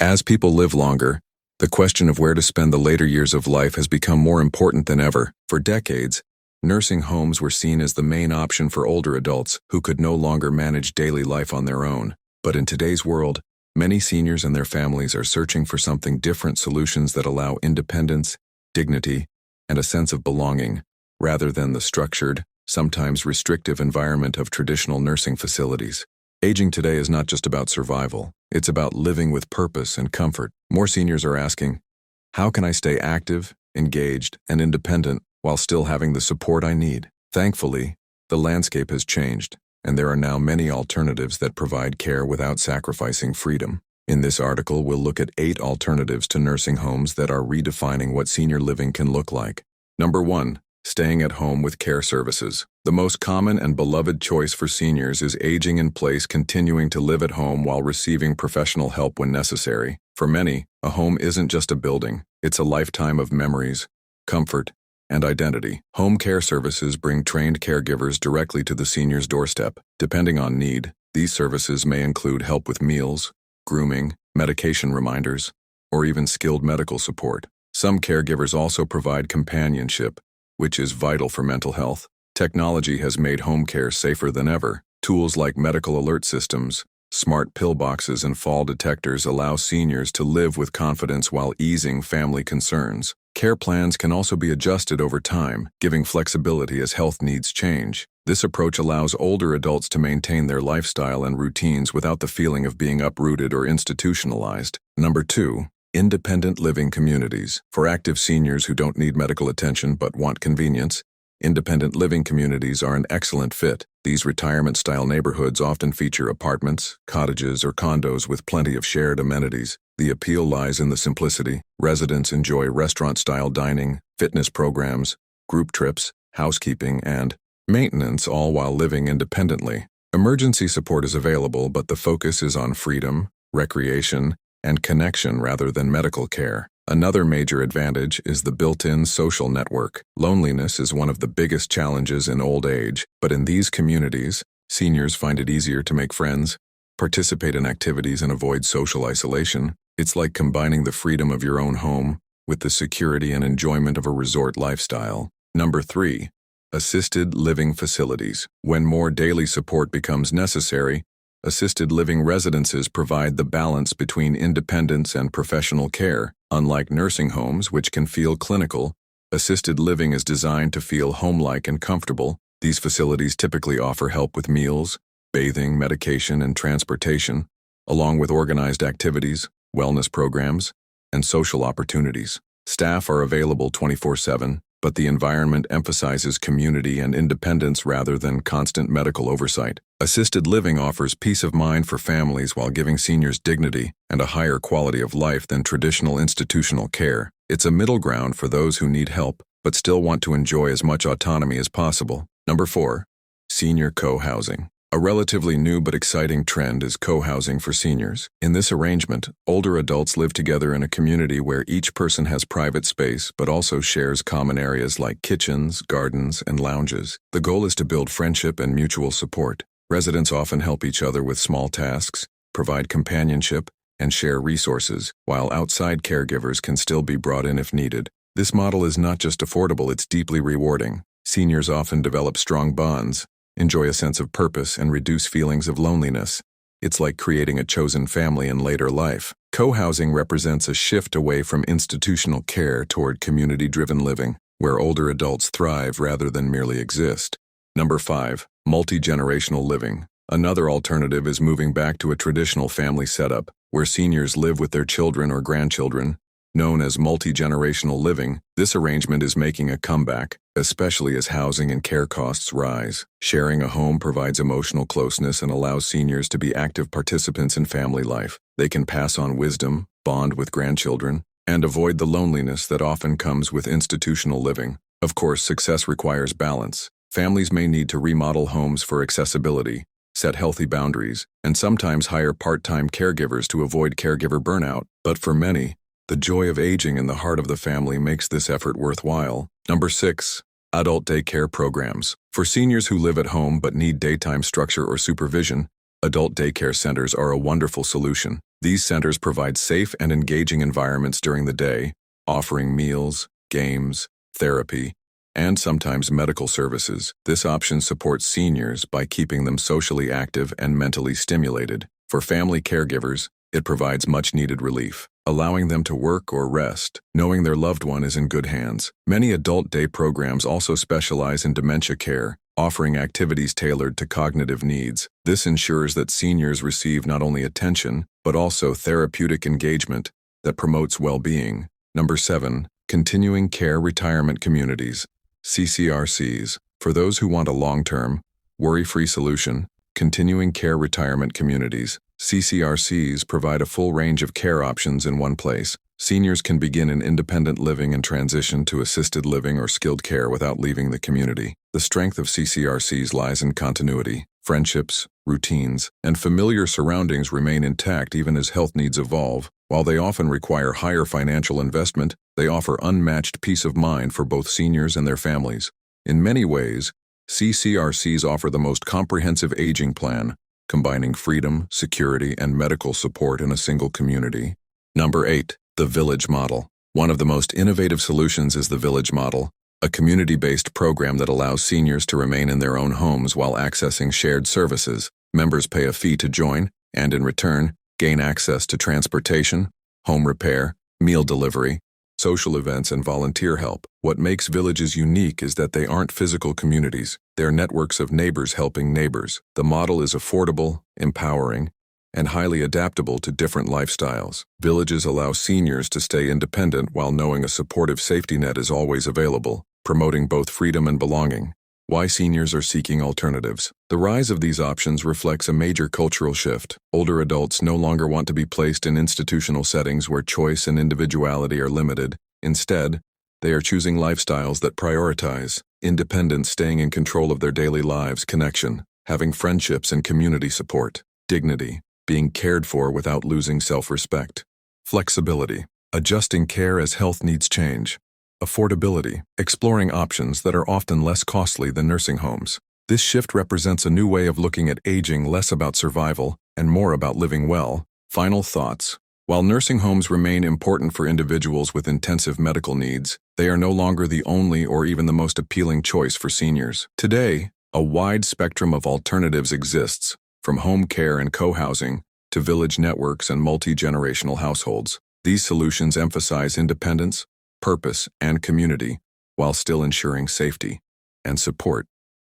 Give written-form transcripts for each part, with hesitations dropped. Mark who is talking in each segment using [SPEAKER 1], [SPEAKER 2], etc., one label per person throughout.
[SPEAKER 1] As people live longer, the question of where to spend the later years of life has become more important than ever. For decades, nursing homes were seen as the main option for older adults who could no longer manage daily life on their own. But in today's world, many seniors and their families are searching for something different, solutions that allow independence, dignity, and a sense of belonging, rather than the structured, sometimes restrictive environment of traditional nursing facilities. Aging today is not just about survival, it's about living with purpose and comfort. More seniors are asking, how can I stay active, engaged, and independent while still having the support I need? Thankfully, the landscape has changed, and there are now many alternatives that provide care without sacrificing freedom. In this article, we'll look at 8 alternatives to nursing homes that are redefining what senior living can look like. Number 1. Staying at home with care services. The most common and beloved choice for seniors is aging in place, continuing to live at home while receiving professional help when necessary. For many, a home isn't just a building, it's a lifetime of memories, comfort, and identity. Home care services bring trained caregivers directly to the senior's doorstep. Depending on need, these services may include help with meals, grooming, medication reminders, or even skilled medical support. Some caregivers also provide companionship, which is vital for mental health. Technology has made home care safer than ever. Tools like medical alert systems, smart pill boxes, and fall detectors allow seniors to live with confidence while easing family concerns. Care plans can also be adjusted over time, giving flexibility as health needs change. This approach allows older adults to maintain their lifestyle and routines without the feeling of being uprooted or institutionalized. Number 2. Independent living communities. For active seniors who don't need medical attention but want convenience, independent living communities are an excellent fit. These retirement-style neighborhoods often feature apartments, cottages, or condos with plenty of shared amenities. The appeal lies in the simplicity. Residents enjoy restaurant-style dining, fitness programs, group trips, housekeeping, and maintenance, all while living independently. Emergency support is available, but the focus is on freedom, recreation, and connection rather than medical care. Another major advantage is the built-in social network. Loneliness is one of the biggest challenges in old age, but in these communities, seniors find it easier to make friends, participate in activities, and avoid social isolation. It's like combining the freedom of your own home with the security and enjoyment of a resort lifestyle. Number 3. Assisted living facilities. When more daily support becomes necessary, assisted living residences provide the balance between independence and professional care. Unlike nursing homes, which can feel clinical, assisted living is designed to feel home-like and comfortable. These facilities typically offer help with meals, bathing, medication, and transportation, along with organized activities, wellness programs, and social opportunities. Staff are available 24/7, but the environment emphasizes community and independence rather than constant medical oversight. Assisted living offers peace of mind for families while giving seniors dignity and a higher quality of life than traditional institutional care. It's a middle ground for those who need help but still want to enjoy as much autonomy as possible. Number 4. Senior co-housing. A relatively new but exciting trend is co-housing for seniors. In this arrangement, older adults live together in a community where each person has private space but also shares common areas like kitchens, gardens, and lounges. The goal is to build friendship and mutual support. Residents often help each other with small tasks, provide companionship, and share resources, while outside caregivers can still be brought in if needed. This model is not just affordable, it's deeply rewarding. Seniors often develop strong bonds, enjoy a sense of purpose, and reduce feelings of loneliness. It's like creating a chosen family in later life. Co-housing represents a shift away from institutional care toward community-driven living, where older adults thrive rather than merely exist. Number 5. Multi-generational living. Another alternative is moving back to a traditional family setup, where seniors live with their children or grandchildren. Known as multi-generational living, this arrangement is making a comeback, especially as housing and care costs rise. Sharing a home provides emotional closeness and allows seniors to be active participants in family life. They can pass on wisdom, bond with grandchildren, and avoid the loneliness that often comes with institutional living. Of course, success requires balance. Families may need to remodel homes for accessibility, set healthy boundaries, and sometimes hire part-time caregivers to avoid caregiver burnout. But for many, the joy of aging in the heart of the family makes this effort worthwhile. Number 6. Adult daycare programs. For seniors who live at home but need daytime structure or supervision, Adult daycare centers are a wonderful solution. These centers provide safe and engaging environments during the day, offering meals, games, therapy, and sometimes medical services. This option supports seniors by keeping them socially active and mentally stimulated. For family caregivers, it provides much-needed relief, allowing them to work or rest, knowing their loved one is in good hands. Many adult day programs also specialize in dementia care, offering activities tailored to cognitive needs. This ensures that seniors receive not only attention, but also therapeutic engagement that promotes well-being. Number 7. Continuing Care Retirement Communities, CCRCs. For those who want a long-term, worry-free solution, Continuing Care Retirement Communities, CCRCs, provide a full range of care options in one place. Seniors can begin in independent living and transition to assisted living or skilled care without leaving the community. The strength of CCRCs lies in continuity. Friendships, routines, and familiar surroundings remain intact even as health needs evolve. While they often require higher financial investment, they offer unmatched peace of mind for both seniors and their families. In many ways, CCRCs offer the most comprehensive aging plan, combining freedom, security, and medical support in a single community. Number 8. The Village Model. One of the most innovative solutions is the Village Model, a community-based program that allows seniors to remain in their own homes while accessing shared services. Members pay a fee to join, and in return, gain access to transportation, home repair, meal delivery, social events, and volunteer help. What makes villages unique is that they aren't physical communities. They're networks of neighbors helping neighbors. The model is affordable, empowering, and highly adaptable to different lifestyles. Villages allow seniors to stay independent while knowing a supportive safety net is always available, promoting both freedom and belonging. Why seniors are seeking alternatives. The rise of these options reflects a major cultural shift. Older adults no longer want to be placed in institutional settings where choice and individuality are limited. Instead, they are choosing lifestyles that prioritize independence, staying in control of their daily lives, connection, having friendships and community support, dignity, being cared for without losing self-respect, flexibility, adjusting care as health needs change, affordability, exploring options that are often less costly than nursing homes. This shift represents a new way of looking at aging, less about survival and more about living well. Final thoughts. While nursing homes remain important for individuals with intensive medical needs, they are no longer the only or even the most appealing choice for seniors. Today, a wide spectrum of alternatives exists, from home care and co-housing to village networks and multi-generational households. These solutions emphasize independence, purpose, and community, while still ensuring safety and support.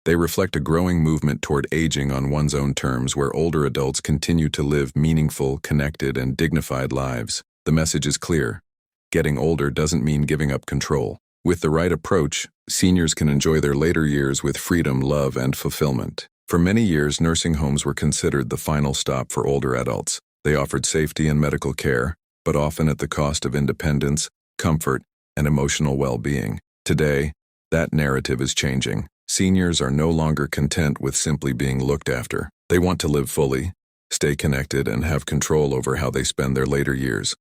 [SPEAKER 1] They reflect a growing movement toward aging on one's own terms, where older adults continue to live meaningful, connected, and dignified lives. The message is clear. Getting older doesn't mean giving up control. With the right approach, seniors can enjoy their later years with freedom, love, and fulfillment. For many years, nursing homes were considered the final stop for older adults. They offered safety and medical care, but often at the cost of independence, comfort, and emotional well-being. Today, that narrative is changing. Seniors are no longer content with simply being looked after. They want to live fully, stay connected, and have control over how they spend their later years.